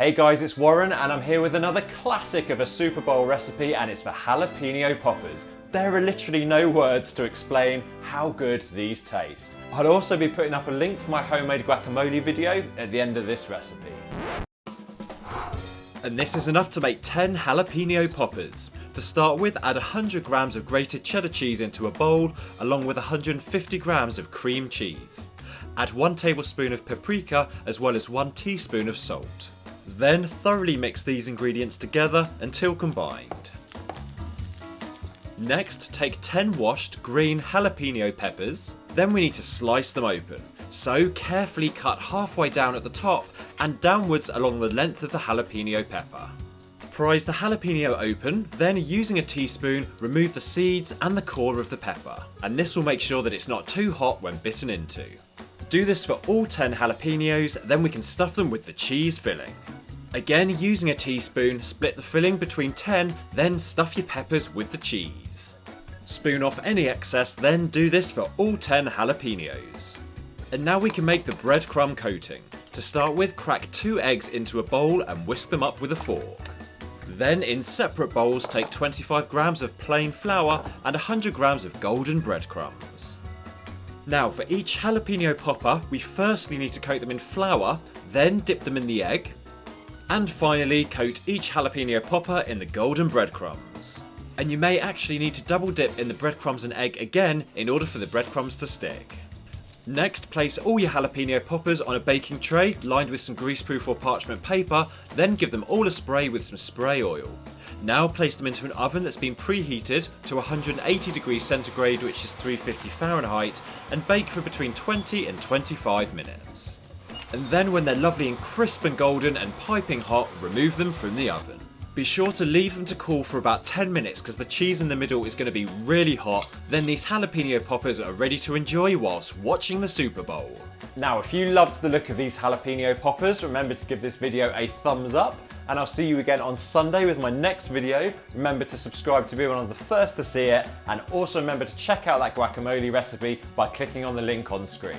Hey guys, it's Warren and I'm here with another classic of a Super Bowl recipe, and it's for jalapeno poppers. There are literally no words to explain how good these taste. I'll also be putting up a link for my homemade guacamole video at the end of this recipe. And this is enough to make 10 jalapeno poppers. To start with, add 100 grams of grated cheddar cheese into a bowl, along with 150 grams of cream cheese. Add 1 tablespoon of paprika, as well as 1 teaspoon of salt. Then thoroughly mix these ingredients together until combined. Next, take 10 washed green jalapeno peppers. Then we need to slice them open. So carefully cut halfway down at the top and downwards along the length of the jalapeno pepper. Prise the jalapeno open, then using a teaspoon, remove the seeds and the core of the pepper. And this will make sure that it's not too hot when bitten into. Do this for all 10 jalapenos, then we can stuff them with the cheese filling. Again, using a teaspoon, split the filling between 10, then stuff your peppers with the cheese. Spoon off any excess, then do this for all 10 jalapenos. And now we can make the breadcrumb coating. To start with, crack 2 eggs into a bowl and whisk them up with a fork. Then in separate bowls, take 25 grams of plain flour and 100 grams of golden breadcrumbs. Now for each jalapeno popper, we firstly need to coat them in flour, then dip them in the egg, and finally coat each jalapeno popper in the golden breadcrumbs. And you may actually need to double dip in the breadcrumbs and egg again in order for the breadcrumbs to stick. Next, place all your jalapeno poppers on a baking tray lined with some greaseproof or parchment paper, then give them all a spray with some spray oil. Now place them into an oven that's been preheated to 180 degrees centigrade, which is 350 Fahrenheit, and bake for between 20 and 25 minutes. And then when they're lovely and crisp and golden and piping hot, remove them from the oven. Be sure to leave them to cool for about 10 minutes because the cheese in the middle is going to be really hot. Then these jalapeno poppers are ready to enjoy whilst watching the Super Bowl. Now, if you loved the look of these jalapeno poppers, remember to give this video a thumbs up, and I'll see you again on Sunday with my next video. Remember to subscribe to be one of the first to see it, and also remember to check out that guacamole recipe by clicking on the link on screen.